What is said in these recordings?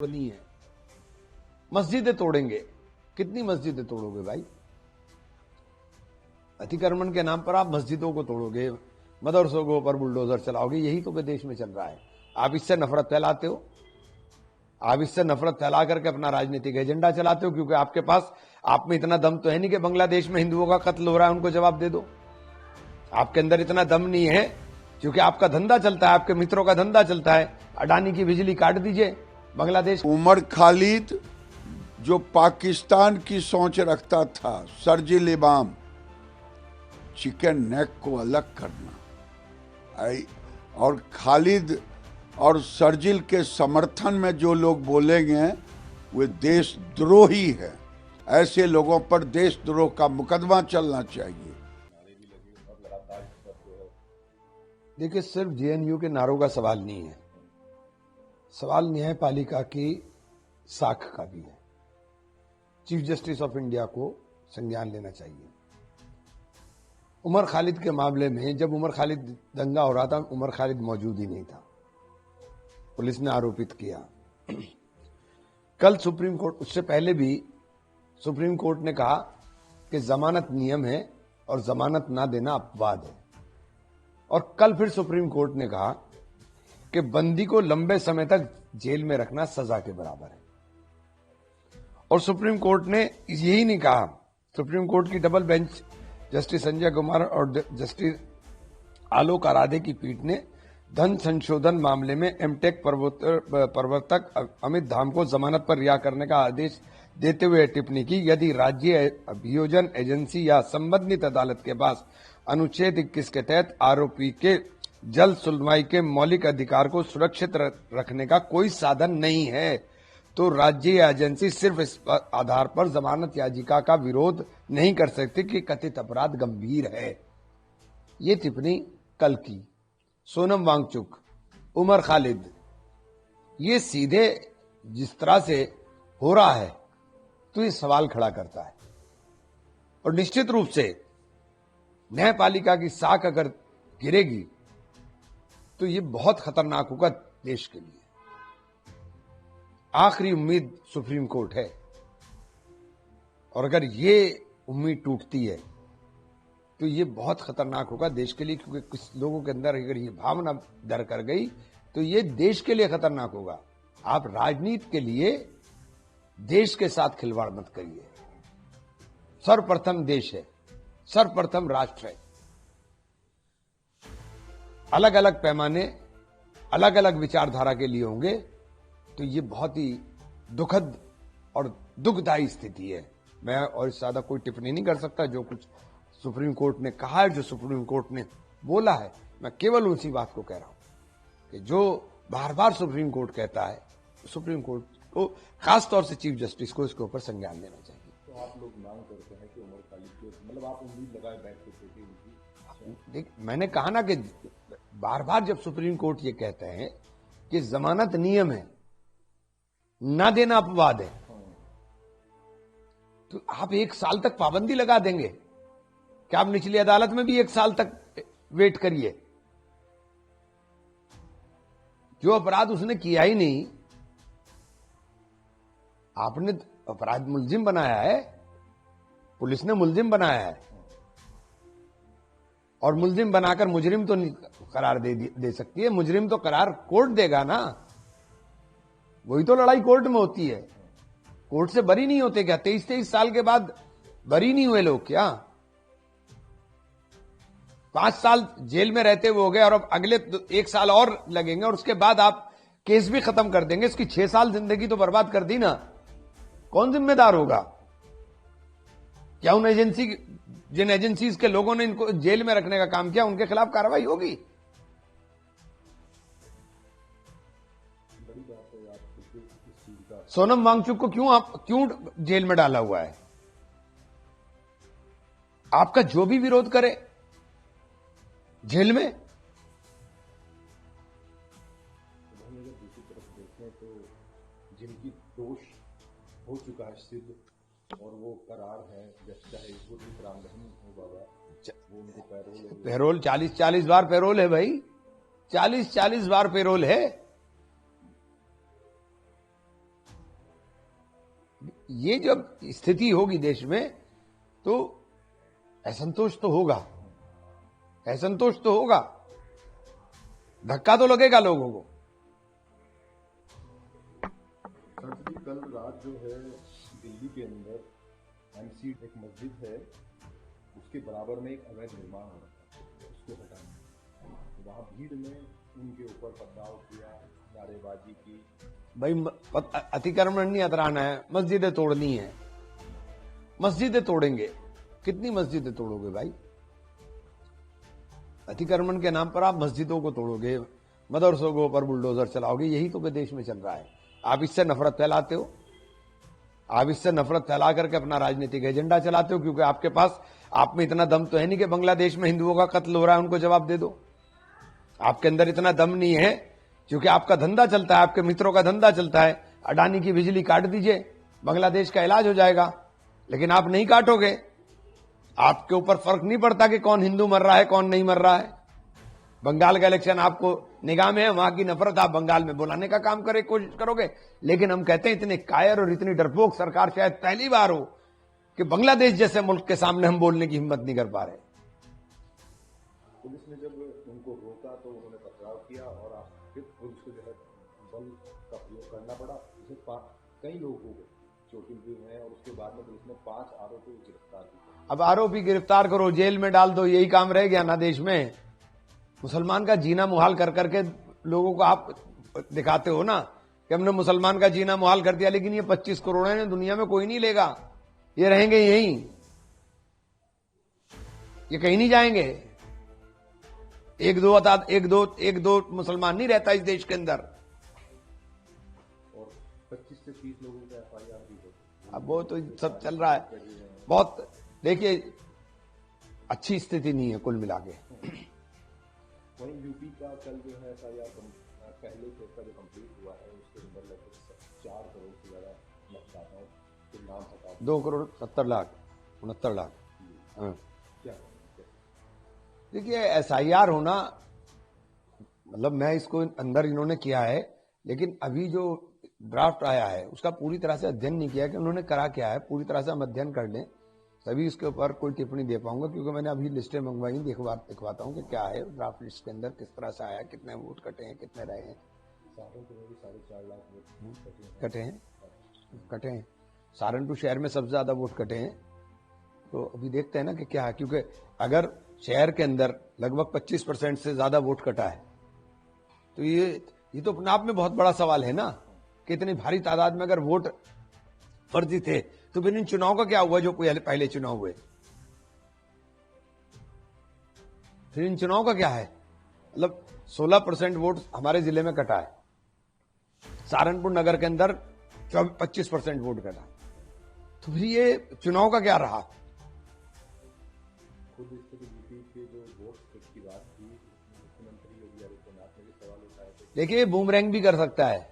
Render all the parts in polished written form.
तोड़नी है। मस्जिदें तोड़ेंगे, कितनी मस्जिदें तोड़ोगे भाई? अतिक्रमण के नाम पर आप मस्जिदों को तोड़ोगे, मदरसों के ऊपर बुलडोजर चलाओगे। यही तो देश में चल रहा है। आप इससे नफरत फैलाते हो, आप इससे नफरत फैला करके अपना राजनीतिक एजेंडा चलाते हो, क्योंकि आपके पास, आप में इतना दम तो है नहीं कि बांग्लादेश में हिंदुओं का कत्ल हो रहा है उनको जवाब दे दो। आपके अंदर इतना दम नहीं है, क्योंकि आपका धंधा चलता है, आपके मित्रों का धंधा चलता है। अडानी की बिजली काट दीजिए बांग्लादेश। उमर खालिद जो पाकिस्तान की सोच रखता था, सर्जिल इमाम, चिकन नेक को अलग करना, और खालिद और सर्जिल के समर्थन में जो लोग बोलेंगे वे देशद्रोही है। ऐसे लोगों पर देशद्रोह का मुकदमा चलना चाहिए। देखिए, सिर्फ जेएनयू के नारों का सवाल नहीं है, सवाल न्यायपालिका की साख का भी है। चीफ जस्टिस ऑफ इंडिया को संज्ञान लेना चाहिए। उमर खालिद के मामले में, जब उमर खालिद दंगा हो रहा था, उमर खालिद मौजूद ही नहीं था, पुलिस ने आरोपित किया। कल सुप्रीम कोर्ट, उससे पहले भी सुप्रीम कोर्ट ने कहा कि जमानत नियम है और जमानत ना देना अपवाद है। और कल फिर सुप्रीम कोर्ट ने कहा कि बंदी को लंबे समय तक जेल में रखना सजा के बराबर है। और सुप्रीम कोर्ट ने यही नहीं कहा, सुप्रीम कोर्ट की double bench justice Sanjay Kumar और जस्टिस आलोक आराधे की पीठ ने धन संशोधन मामले में एमटेक प्रवर्तक अमित धाम को जमानत पर रिहा करने का आदेश देते हुए टिप्पणी की, यदि राज्य अभियोजन एजेंसी या संबंधित अदालत के पास अनुच्छेद 21 के तहत आरोपी के जल्द सुनवाई के मौलिक अधिकार को सुरक्षित रखने का कोई साधन नहीं है, तो राज्य या एजेंसी सिर्फ इस आधार पर जमानत याचिका का विरोध नहीं कर सकती कि कथित अपराध गंभीर है। ये टिप्पणी कल की सोनम वांगचुक, उमर खालिद, ये सीधे जिस तरह से हो रहा है तो ये सवाल खड़ा करता है। और निश्चित रूप से न्यायपालिका की साख अगर गिरेगी तो ये बहुत खतरनाक होगा देश के लिए। आखिरी उम्मीद सुप्रीम कोर्ट है, और अगर ये उम्मीद टूटती है तो ये बहुत खतरनाक होगा देश के लिए, क्योंकि कुछ लोगों के अंदर अगर ये भावना दर कर गई तो ये देश के लिए खतरनाक होगा। आप राजनीति के लिए देश के साथ खिलवाड़ मत करिए। सर्वप्रथम देश है, सर्वप्रथम राष्ट्र है। अलग अलग पैमाने, अलग अलग विचारधारा के लिए होंगे तो ये बहुत ही दुखद और दुखदायी स्थिति है। मैं और इससे ज्यादा कोई टिप्पणी नहीं कर सकता। जो कुछ सुप्रीम कोर्ट ने कहा है, जो सुप्रीम कोर्ट ने बोला है, मैं केवल उसी बात को कह रहा हूं कि जो बार बार सुप्रीम कोर्ट कहता है, सुप्रीम कोर्ट को, खासतौर से चीफ जस्टिस को इसके ऊपर संज्ञान लेना चाहिए। तो आप लोग मांग करते हैं कि उमर खालिद को, मतलब आप उम्मीद लगाए बैठते थे कि उनकी, देख, मैंने कहा ना कि बार बार जब सुप्रीम कोर्ट ये कहते हैं कि जमानत नियम है, ना देना अपवाद है, तो आप 1 साल तक पाबंदी लगा देंगे क्या? आप निचली अदालत में भी 1 साल तक वेट करिए। जो अपराध उसने किया ही नहीं, आपने अपराध मुलजिम बनाया है, पुलिस ने मुलजिम बनाया है, और मुलजिम बनाकर मुजरिम तो नहीं करार दे सकती है। मुजरिम तो करार कोर्ट देगा ना, वही तो लड़ाई कोर्ट में होती है। कोर्ट से बरी नहीं होते क्या? 23 साल के बाद बरी नहीं हुए लोग क्या? 5 साल जेल में रहते हुए हो गए, और अब अगले 1 साल और लगेंगे, और उसके बाद आप केस भी खत्म कर देंगे। इसकी 6 साल जिंदगी तो बर्बाद कर दी ना। कौन जिम्मेदार होगा? क्या उन जिन एजेंसीज के लोगों ने इनको जेल में रखने का काम किया, उनके खिलाफ कार्रवाई होगी? बड़ी बात है आप इस चीज का। सोनम वांगचुक को क्यों जेल में डाला हुआ है? आपका जो भी विरोध करे जेल में। वहीं अगर दूसरी तरफ देखें तो जिनकी दोष हो चुका है सिद्ध, और वो करार है, जब चाहे गुरमीत राम रहीम हो बाबा, वो उनको पैरोल 40 बार पैरोल है भाई, 40 बार पैरोल है। ये जब स्थिति होगी देश में तो असंतोष तो होगा, असंतोष तो होगा, धक्का तो लगेगा लोगों को। संसद जी, कल रात जो है दिल्ली के अंदर एमसी एक मस्जिद है, उसके बराबर में एक अवैध निर्माण हो रहा था, उसको हटाना, वहां भीड़ ने उनके ऊपर पथराव किया, नारेबाजी की। भाई अतिक्रमण नहीं हटाना है, मस्जिदें तोड़नी है, मस्जिदें तोड़ेंगे। कितनी मस्जिदें तोड़ोगे भाई? अतिक्रमण के नाम पर आप मस्जिदों को तोड़ोगे, मदरसों के ऊपर बुलडोजर चलाओगे, यही तो देश में चल रहा है। आप इससे नफरत फैलाते हो, आप इससे नफरत फैला करके अपना राजनीतिक एजेंडा चलाते हो, क्योंकि आपके पास, आप में इतना दम तो है नहीं कि बांग्लादेश में हिंदुओं का कत्ल हो रहा है उनको जवाब दे दो। आपके अंदर इतना दम नहीं है, क्योंकि आपका धंधा चलता है, आपके मित्रों का धंधा चलता है। अडानी की बिजली काट दीजिए, बांग्लादेश का इलाज हो जाएगा, लेकिन आप नहीं काटोगे। आपके ऊपर फर्क नहीं पड़ता कि कौन हिंदू मर रहा है कौन नहीं मर रहा है। बंगाल का इलेक्शन आपको निगाह में है, वहां की नफरत आप बंगाल में बुलाने का काम कोशिश करोगे। लेकिन हम कहते हैं इतने कायर और इतनी डरपोक सरकार शायद पहली बार हो कि बांग्लादेश जैसे मुल्क के सामने हम बोलने की हिम्मत नहीं कर पा रहे। पुलिस ने जब उनको रोका तो उन्होंने पथराव किया और फिर पुलिस को जो है बल का प्रयोग करना पड़ा। इससे कई लोगों को चोटिल भी हुए हैं और उसके बाद में पुलिस ने 5 आरोपी को गिरफ्तार किया। अब आरोपी गिरफ्तार करो, जेल में डाल दो, यही काम रह गया ना देश में। मुसलमान का जीना मुहाल कर करके लोगों को आप दिखाते हो ना कि हमने मुसलमान का जीना मुहाल कर दिया, लेकिन ये 25 करोड़ है, दुनिया में कोई नहीं लेगा, ये रहेंगे यहीं, ये कहीं नहीं जाएंगे। एक दो मुसलमान नहीं रहता इस देश के अंदर। और 25 से 30 लोगों का FIR भी हो। अब वो तो सब चल रहा है बहुत। देखिए अच्छी स्थिति नहीं है कुल मिला के। वहीं यूपी का कल जो है FIR पहले फेज का जो कंप्लीट हुआ है उसके अंदर लगभग 4 करोड़ से ज्यादा मतदाताओं के नाम हटा 2 करोड़ 70 लाख 69 लाख। हाँ। क्या देखिए SIR होना मतलब मैं इसको अंदर इन्होंने किया है, लेकिन अभी जो ड्राफ्ट आया है उसका पूरी तरह से अध्ययन नहीं किया कि उन्होंने करा क्या है। पूरी तरह से हम अध्ययन कर लें तभी इसके ऊपर कोई टिप्पणी दे पाऊंगा, क्योंकि मैंने अभी लिस्टें मंगवाई, दिखवाता हूँ कि क्या है ड्राफ्ट लिस्ट के अंदर, किस तरह से आया, कितने वोट कटे हैं, कितने रहे हैं। सहारनपुर में भी 4.5 लाख वोट कटे हैं। सहारनपुर शहर में सबसे ज्यादा वोट कटे हैं। तो अभी देखते हैं ना कि क्या है, क्योंकि अगर शहर के अंदर लगभग 25% से ज्यादा वोट कटा है तो ये तो अपने आप में बहुत बड़ा सवाल है ना कि इतनी भारी तादाद में अगर वोट फर्जी थे तो फिर इन चुनाव का क्या हुआ जो पहले चुनाव हुए? फिर इन चुनाव का क्या है? मतलब 16% वोट हमारे जिले में कटा है, सहारनपुर नगर के अंदर 25% वोट कटा, तो फिर ये चुनाव का क्या रहा? खुद इस पर यूपी के जो वोट की बात थी, मुख्यमंत्री योगी आदित्यनाथ ने भी सवाल उठाए थे। देखिए बूमरैंग भी कर सकता है,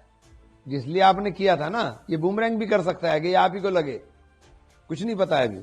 जिसलिए आपने किया था ना, ये बूमरैंग भी कर सकता है कि ये आप ही को लगे, कुछ नहीं पता है अभी।